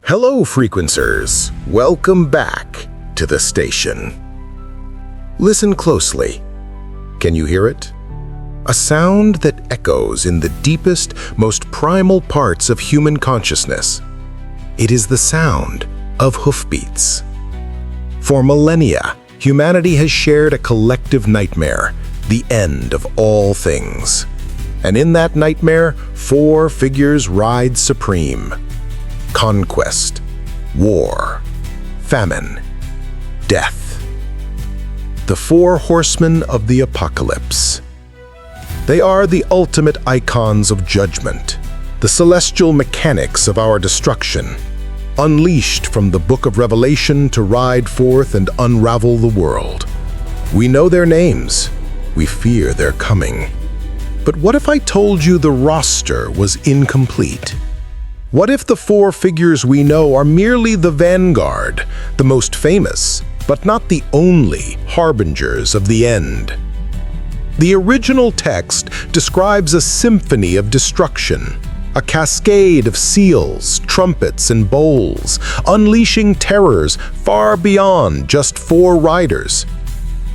Hello, frequencers. Welcome back to the station. Listen closely. Can you hear it? A sound that echoes in the deepest, most primal parts of human consciousness. It is the sound of hoofbeats. For millennia, humanity has shared a collective nightmare, the end of all things. And in that nightmare, four figures ride supreme: Conquest, war, famine, death. The four horsemen of the apocalypse. They are the ultimate icons of judgment, the celestial mechanics of our destruction, unleashed from the Book of Revelation to ride forth and unravel the world. We know their names. We fear their coming. But what if I told you the roster was incomplete? What if the four figures we know are merely the vanguard, the most famous, but not the only harbingers of the end? The original text describes a symphony of destruction, a cascade of seals, trumpets, and bowls, unleashing terrors far beyond just four riders.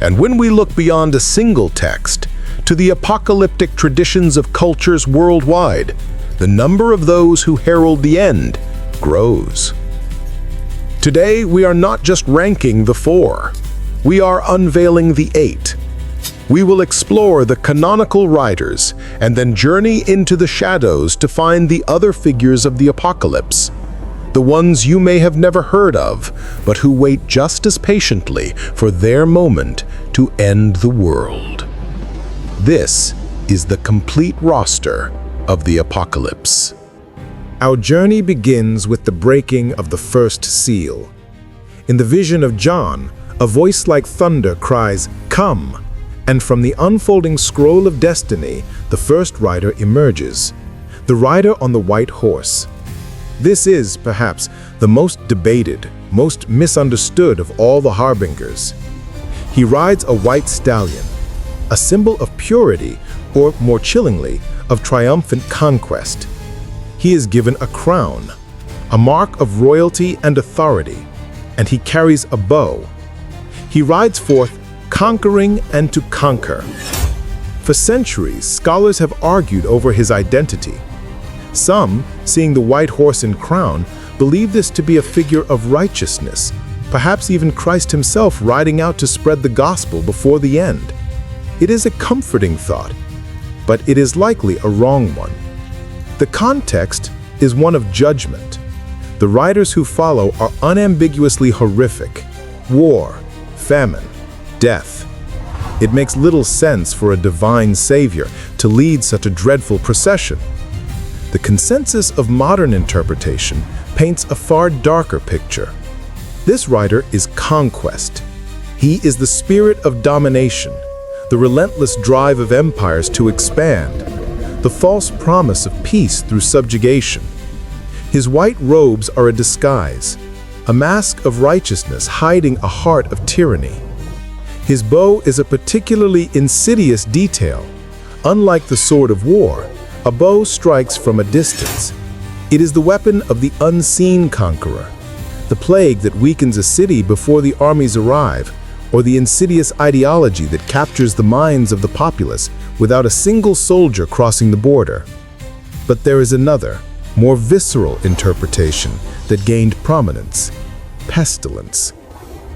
And when we look beyond a single text, to the apocalyptic traditions of cultures worldwide, the number of those who herald the end grows. Today, we are not just ranking the four. We are unveiling the eight. We will explore the canonical riders and then journey into the shadows to find the other figures of the apocalypse, the ones you may have never heard of, but who wait just as patiently for their moment to end the world. This is the complete roster of the apocalypse. Our journey begins with the breaking of the first seal. In the vision of John, a voice like thunder cries, "Come!" And from the unfolding scroll of destiny, the first rider emerges, the rider on the white horse. This is, perhaps, the most debated, most misunderstood of all the harbingers. He rides a white stallion, a symbol of purity, or more chillingly, of triumphant conquest. He is given a crown, a mark of royalty and authority, and he carries a bow. He rides forth conquering and to conquer. For centuries, scholars have argued over his identity. Some, seeing the white horse and crown, believe this to be a figure of righteousness, perhaps even Christ himself riding out to spread the gospel before the end. It is a comforting thought, but it is likely a wrong one. The context is one of judgment. The riders who follow are unambiguously horrific: war, famine, death. It makes little sense for a divine savior to lead such a dreadful procession. The consensus of modern interpretation paints a far darker picture. This rider is Conquest. He is the spirit of domination, the relentless drive of empires to expand, the false promise of peace through subjugation. His white robes are a disguise, a mask of righteousness hiding a heart of tyranny. His bow is a particularly insidious detail. Unlike the sword of war, a bow strikes from a distance. It is the weapon of the unseen conqueror, the plague that weakens a city before the armies arrive, or the insidious ideology that captures the minds of the populace without a single soldier crossing the border. But there is another, more visceral interpretation that gained prominence: pestilence.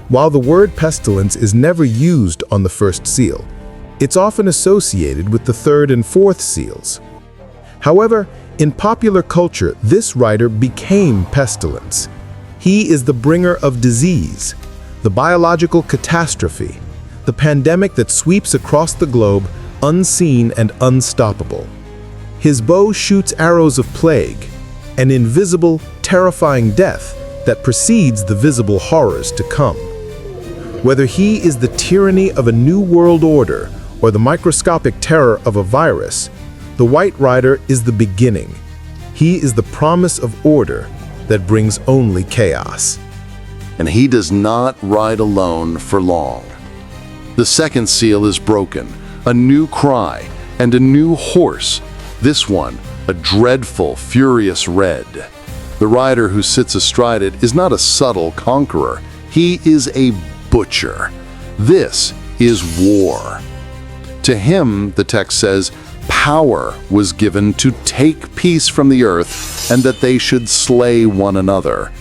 While the word pestilence is never used on the first seal, it's often associated with the third and fourth seals. However, in popular culture, this rider became pestilence. He is the bringer of disease, the biological catastrophe, the pandemic that sweeps across the globe, unseen and unstoppable. His bow shoots arrows of plague, an invisible, terrifying death that precedes the visible horrors to come. Whether he is the tyranny of a new world order or the microscopic terror of a virus, the White Rider is the beginning. He is the promise of order that brings only chaos. And he does not ride alone for long. The second seal is broken, a new cry, and a new horse, this one a dreadful, furious red. The rider who sits astride it is not a subtle conqueror. He is a butcher. This is war. To him, the text says, power was given to take peace from the earth and that they should slay one another.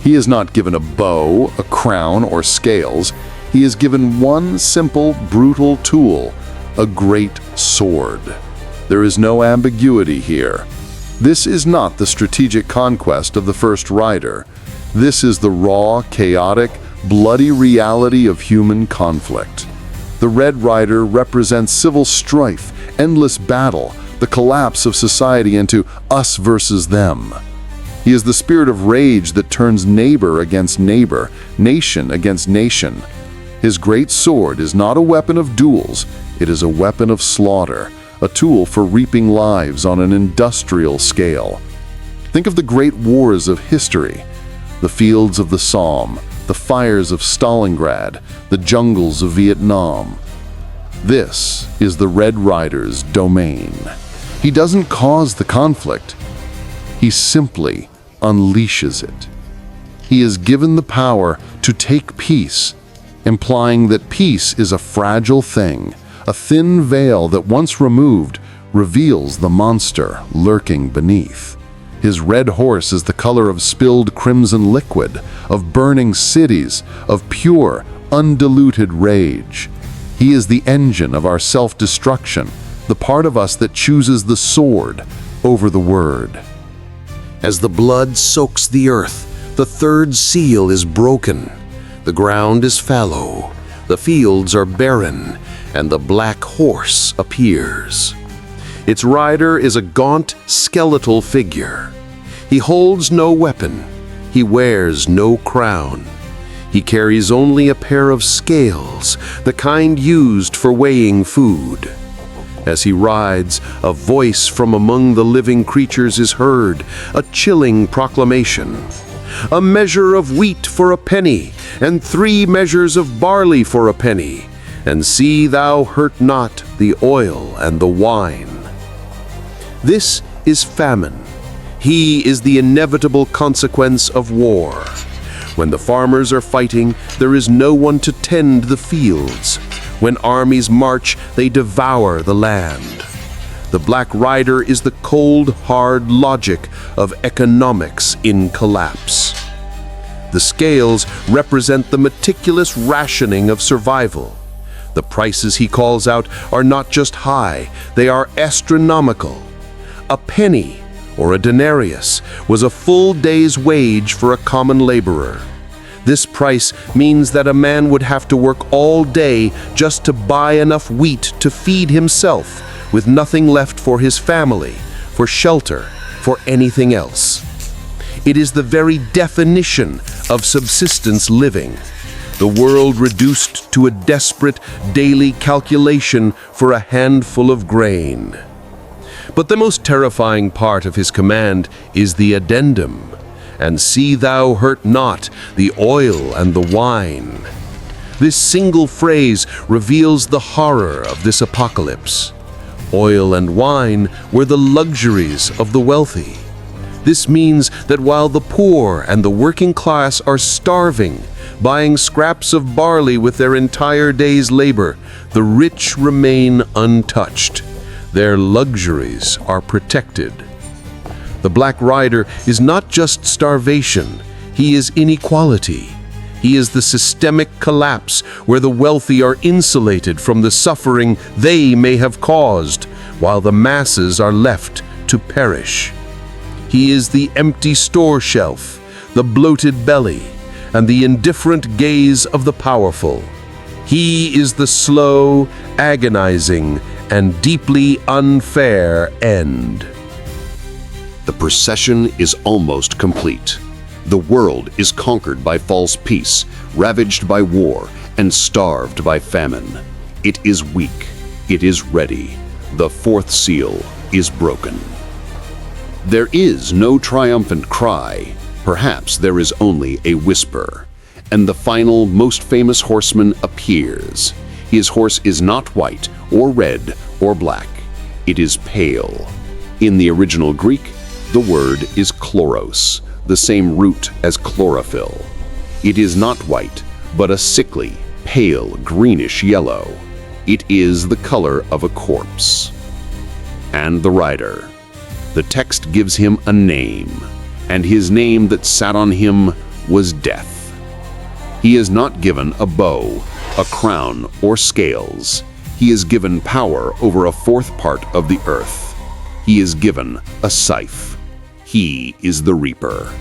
He is not given a bow, a crown, or scales. He is given one simple, brutal tool, a great sword. There is no ambiguity here. This is not the strategic conquest of the first rider. This is the raw, chaotic, bloody reality of human conflict. The Red Rider represents civil strife, endless battle, the collapse of society into us versus them. He is the spirit of rage that turns neighbor against neighbor, nation against nation. His great sword is not a weapon of duels, it is a weapon of slaughter, a tool for reaping lives on an industrial scale. Think of the great wars of history, the fields of the Somme, the fires of Stalingrad, the jungles of Vietnam. This is the Red Rider's domain. He doesn't cause the conflict, he simply unleashes it. He is given the power to take peace, implying that peace is a fragile thing, a thin veil that once removed reveals the monster lurking beneath. His red horse is the color of spilled crimson liquid, of burning cities, of pure, undiluted rage. He is the engine of our self-destruction, the part of us that chooses the sword over the word. As the blood soaks the earth, the third seal is broken. The ground is fallow, the fields are barren, and the black horse appears. Its rider is a gaunt, skeletal figure. He holds no weapon. He wears no crown. He carries only a pair of scales, the kind used for weighing food. As he rides, a voice from among the living creatures is heard, a chilling proclamation. A measure of wheat for a penny, and 3 measures of barley for a penny, and see thou hurt not the oil and the wine. This is famine. He is the inevitable consequence of war. When the farmers are fighting, there is no one to tend the fields. When armies march, they devour the land. The Black Rider is the cold, hard logic of economics in collapse. The scales represent the meticulous rationing of survival. The prices he calls out are not just high, they are astronomical. A penny, or a denarius, was a full day's wage for a common laborer. This price means that a man would have to work all day just to buy enough wheat to feed himself, with nothing left for his family, for shelter, for anything else. It is the very definition of subsistence living, the world reduced to a desperate daily calculation for a handful of grain. But the most terrifying part of his command is the addendum. And see thou hurt not the oil and the wine. This single phrase reveals the horror of this apocalypse. Oil and wine were the luxuries of the wealthy. This means that while the poor and the working class are starving, buying scraps of barley with their entire day's labor, the rich remain untouched. Their luxuries are protected. The Black Rider is not just starvation, he is inequality. He is the systemic collapse where the wealthy are insulated from the suffering they may have caused, while the masses are left to perish. He is the empty store shelf, the bloated belly, and the indifferent gaze of the powerful. He is the slow, agonizing, and deeply unfair end. The procession is almost complete. The world is conquered by false peace, ravaged by war, and starved by famine. It is weak. It is ready. The fourth seal is broken. There is no triumphant cry. Perhaps there is only a whisper. And the final, most famous horseman appears. His horse is not white, or red, or black. It is pale. In the original Greek, the word is chloros, the same root as chlorophyll. It is not white, but a sickly, pale, greenish yellow. It is the color of a corpse. And the rider. The text gives him a name, and his name that sat on him was Death. He is not given a bow, a crown, or scales. He is given power over a fourth part of the earth. He is given a scythe. He is the reaper.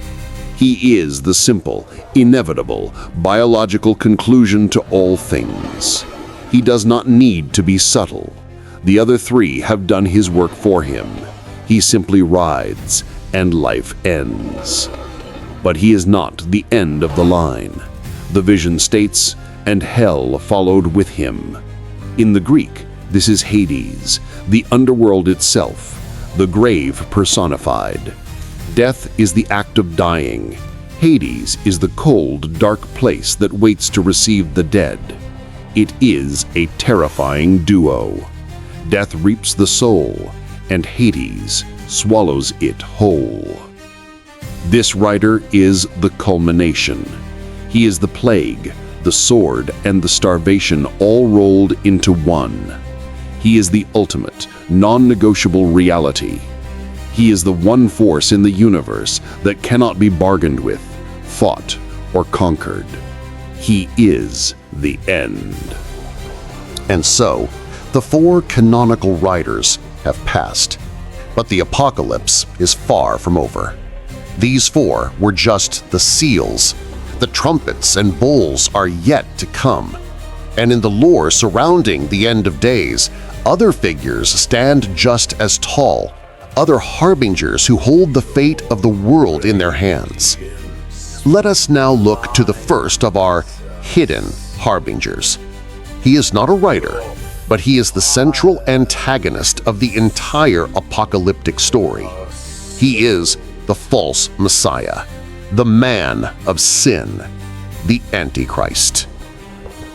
He is the simple, inevitable, biological conclusion to all things. He does not need to be subtle. The other three have done his work for him. He simply rides, and life ends. But he is not the end of the line. The vision states, and hell followed with him. In the Greek, this is Hades, the underworld itself, the grave personified. Death is the act of dying. Hades is the cold, dark place that waits to receive the dead. It is a terrifying duo. Death reaps the soul, and Hades swallows it whole. This rider is the culmination. He is the plague, the sword, and the starvation all rolled into one. He is the ultimate, non-negotiable reality. He is the one force in the universe that cannot be bargained with, fought, or conquered. He is the end. And so, the four canonical riders have passed. But the apocalypse is far from over. These four were just the seals. The trumpets and bowls are yet to come. And in the lore surrounding the end of days, other figures stand just as tall, other harbingers who hold the fate of the world in their hands. Let us now look to the first of our hidden harbingers. He is not a rider, but he is the central antagonist of the entire apocalyptic story. He is the false Messiah, the man of sin, the Antichrist.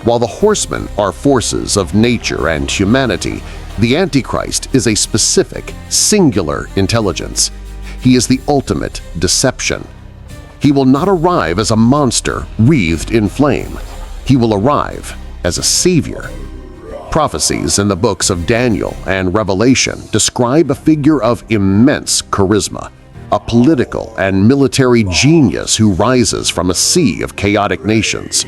While the horsemen are forces of nature and humanity, the Antichrist is a specific, singular intelligence. He is the ultimate deception. He will not arrive as a monster wreathed in flame. He will arrive as a savior. Prophecies in the books of Daniel and Revelation describe a figure of immense charisma, a political and military genius who rises from a sea of chaotic nations.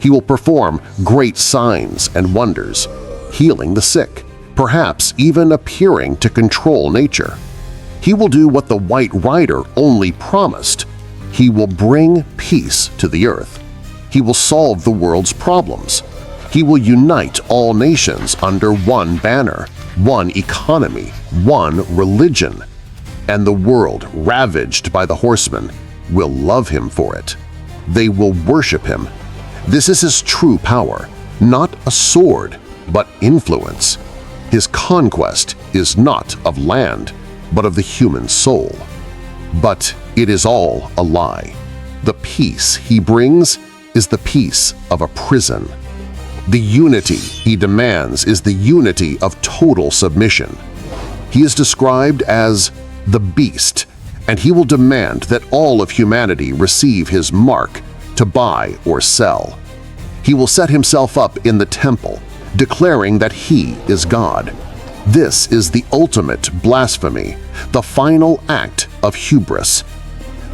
He will perform great signs and wonders, healing the sick, perhaps even appearing to control nature. He will do what the White Rider only promised. He will bring peace to the earth. He will solve the world's problems. He will unite all nations under one banner, one economy, one religion. And the world, ravaged by the horsemen, will love him for it. They will worship him. This is his true power, not a sword, but influence. His conquest is not of land, but of the human soul. But it is all a lie. The peace he brings is the peace of a prison. The unity he demands is the unity of total submission. He is described as the beast, and he will demand that all of humanity receive his mark to buy or sell. He will set himself up in the temple, declaring that he is God. This is the ultimate blasphemy, the final act of hubris.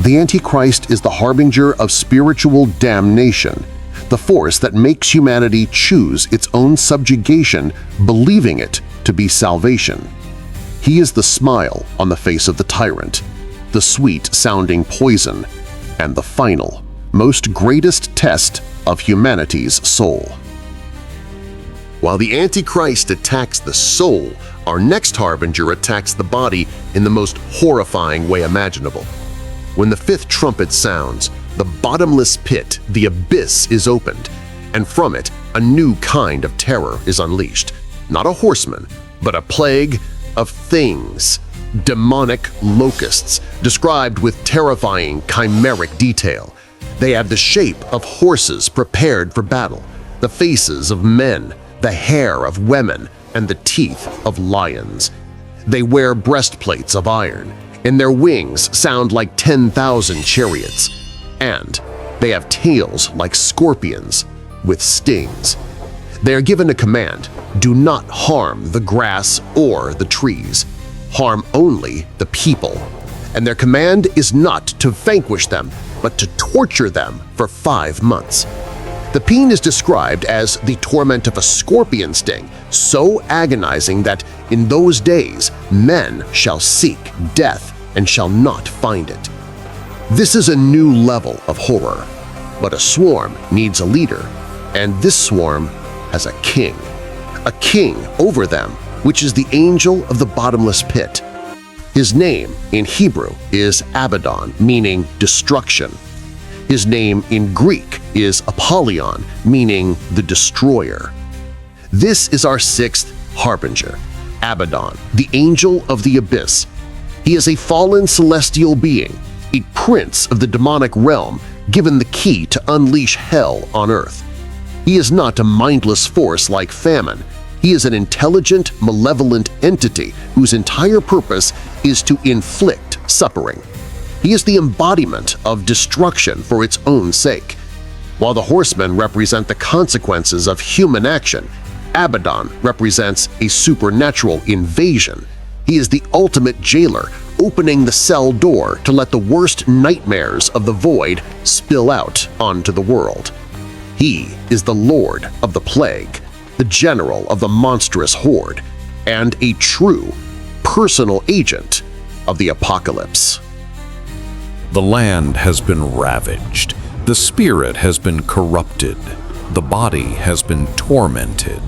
The Antichrist is the harbinger of spiritual damnation, the force that makes humanity choose its own subjugation, believing it to be salvation. He is the smile on the face of the tyrant, the sweet-sounding poison, and the final, most greatest test of humanity's soul. While the Antichrist attacks the soul, our next harbinger attacks the body in the most horrifying way imaginable. When the fifth trumpet sounds, the bottomless pit, the abyss, is opened, and from it a new kind of terror is unleashed. Not a horseman, but a plague of things, demonic locusts, described with terrifying chimeric detail. They have the shape of horses prepared for battle, the faces of men, the hair of women, and the teeth of lions. They wear breastplates of iron, and their wings sound like 10,000 chariots, and they have tails like scorpions with stings. They are given a command: do not harm the grass or the trees. Harm only the people. And their command is not to vanquish them, but to torture them for 5 months. The pain is described as the torment of a scorpion sting, so agonizing that in those days men shall seek death and shall not find it. This is a new level of horror, but a swarm needs a leader, and this swarm has a king over them, which is the angel of the bottomless pit. His name in Hebrew is Abaddon, meaning destruction. His name in Greek is Apollyon, meaning the destroyer. This is our 6th harbinger, Abaddon, the angel of the abyss. He is a fallen celestial being, a prince of the demonic realm, given the key to unleash hell on earth. He is not a mindless force like Famine. He is an intelligent, malevolent entity whose entire purpose is to inflict suffering. He is the embodiment of destruction for its own sake. While the horsemen represent the consequences of human action, Abaddon represents a supernatural invasion. He is the ultimate jailer, opening the cell door to let the worst nightmares of the void spill out onto the world. He is the Lord of the Plague, the general of the monstrous horde, and a true, personal agent of the apocalypse. The land has been ravaged, the spirit has been corrupted, the body has been tormented.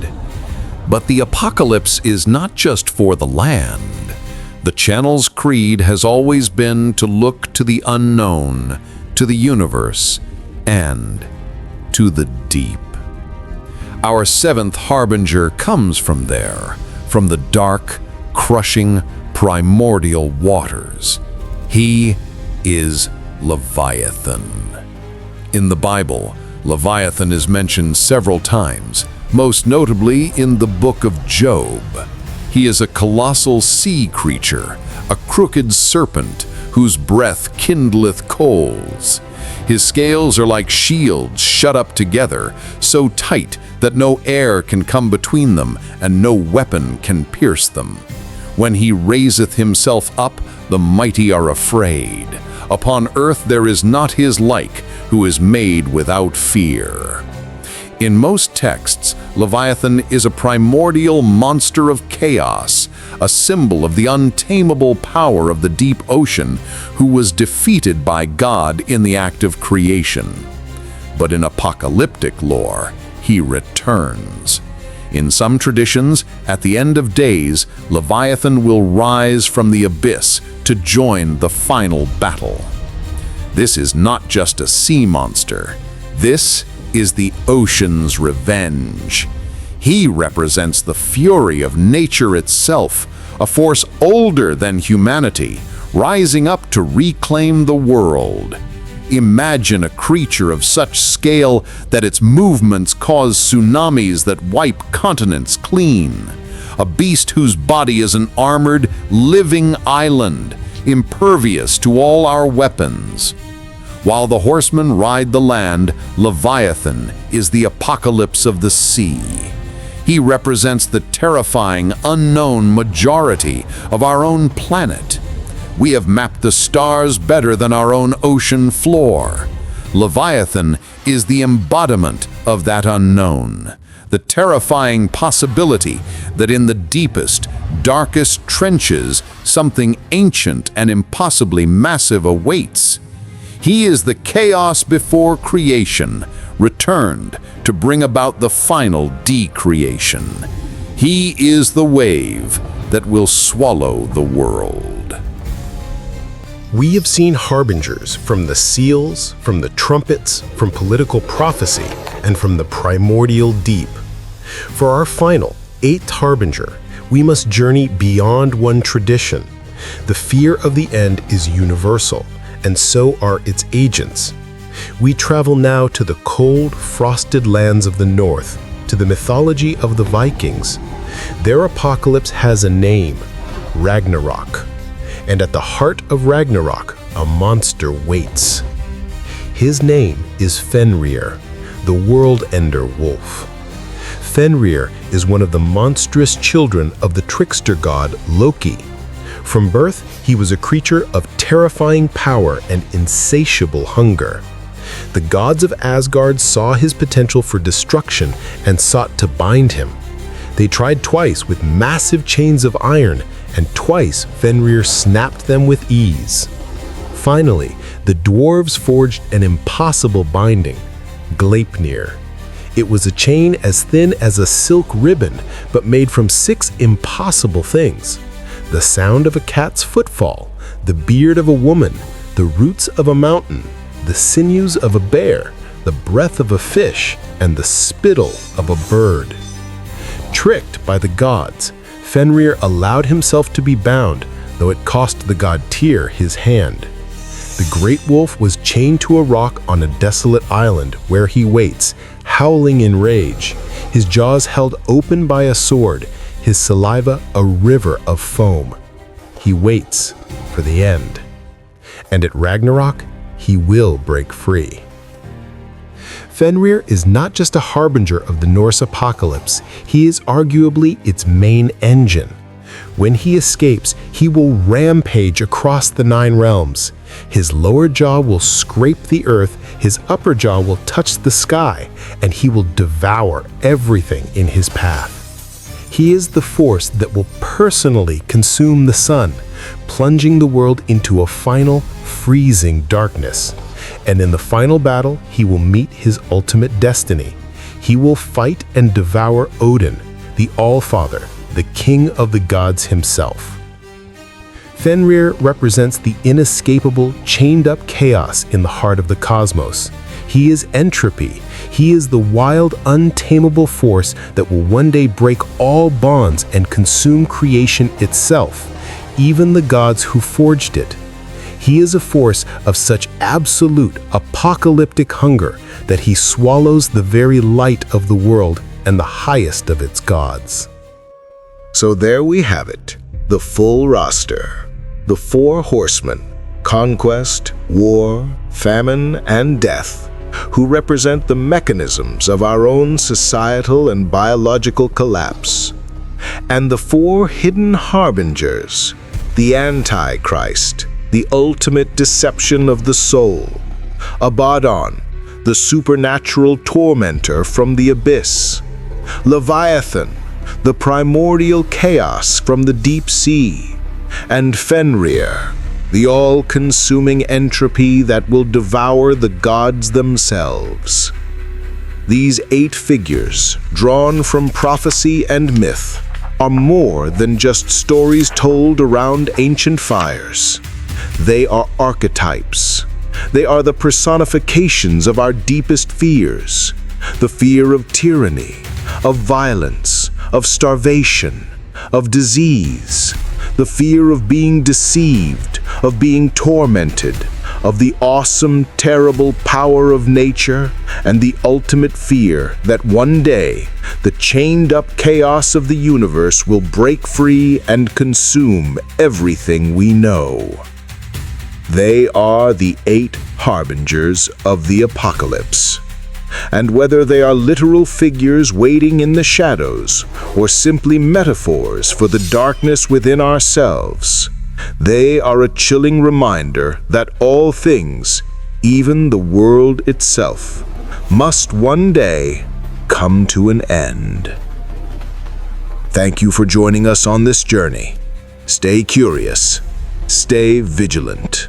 But the apocalypse is not just for the land. The channel's creed has always been to look to the unknown, to the universe, and to the deep. Our 7th harbinger comes from there, from the dark, crushing, primordial waters. He is Leviathan. In the Bible, Leviathan is mentioned several times, most notably in the book of Job. He is a colossal sea creature, a crooked serpent whose breath kindleth coals. His scales are like shields shut up together, so tight that no air can come between them and no weapon can pierce them. When he raiseth himself up, the mighty are afraid. Upon earth there is not his like, who is made without fear. In most texts, Leviathan is a primordial monster of chaos, a symbol of the untamable power of the deep ocean, who was defeated by God in the act of creation. But in apocalyptic lore, he returns. In some traditions, at the end of days, Leviathan will rise from the abyss to join the final battle. This is not just a sea monster. This is the ocean's revenge. He represents the fury of nature itself, a force older than humanity, rising up to reclaim the world. Imagine a creature of such scale that its movements cause tsunamis that wipe continents clean. A beast whose body is an armored, living island, impervious to all our weapons. While the horsemen ride the land, Leviathan is the apocalypse of the sea. He represents the terrifying, unknown majority of our own planet. We have mapped the stars better than our own ocean floor. Leviathan is the embodiment of that unknown, the terrifying possibility that in the deepest, darkest trenches something ancient and impossibly massive awaits. He is the chaos before creation, returned to bring about the final decreation. He is the wave that will swallow the world. We have seen harbingers from the seals, from the trumpets, from political prophecy, and from the primordial deep. For our final, 8th harbinger, we must journey beyond one tradition. The fear of the end is universal, and so are its agents. We travel now to the cold, frosted lands of the north, to the mythology of the Vikings. Their apocalypse has a name, Ragnarok. And at the heart of Ragnarok, a monster waits. His name is Fenrir, the world-ender wolf. Fenrir is one of the monstrous children of the trickster god Loki. From birth, he was a creature of terrifying power and insatiable hunger. The gods of Asgard saw his potential for destruction and sought to bind him. They tried twice with massive chains of iron, and twice Fenrir snapped them with ease. Finally, the dwarves forged an impossible binding, Gleipnir. It was a chain as thin as a silk ribbon, but made from 6 impossible things: the sound of a cat's footfall, the beard of a woman, the roots of a mountain, the sinews of a bear, the breath of a fish, and the spittle of a bird. Tricked by the gods, Fenrir allowed himself to be bound, though it cost the god Tyr his hand. The great wolf was chained to a rock on a desolate island where he waits, howling in rage, his jaws held open by a sword, his saliva a river of foam. He waits for the end. And at Ragnarok, he will break free. Fenrir is not just a harbinger of the Norse apocalypse, he is arguably its main engine. When he escapes, he will rampage across the 9 realms. His lower jaw will scrape the earth, his upper jaw will touch the sky, and he will devour everything in his path. He is the force that will personally consume the sun, plunging the world into a final, freezing darkness. And in the final battle, he will meet his ultimate destiny. He will fight and devour Odin, the All-Father, the king of the gods himself. Fenrir represents the inescapable, chained-up chaos in the heart of the cosmos. He is entropy. He is the wild, untamable force that will one day break all bonds and consume creation itself, even the gods who forged it. He is a force of such absolute, apocalyptic hunger that he swallows the very light of the world and the highest of its gods. So there we have it, the full roster. The 4 horsemen, Conquest, War, Famine, and Death, who represent the mechanisms of our own societal and biological collapse. And the 4 hidden harbingers, the Antichrist, the ultimate deception of the soul, Abaddon, the supernatural tormentor from the abyss, Leviathan, the primordial chaos from the deep sea, and Fenrir, the all-consuming entropy that will devour the gods themselves. These 8 figures, drawn from prophecy and myth, are more than just stories told around ancient fires. They are archetypes. They are the personifications of our deepest fears, the fear of tyranny, of violence, of starvation, of disease, the fear of being deceived, of being tormented, of the awesome, terrible power of nature, and the ultimate fear that one day the chained-up chaos of the universe will break free and consume everything we know. They are the 8 harbingers of the apocalypse. And whether they are literal figures waiting in the shadows or simply metaphors for the darkness within ourselves, they are a chilling reminder that all things, even the world itself, must one day come to an end. Thank you for joining us on this journey. Stay curious, stay vigilant.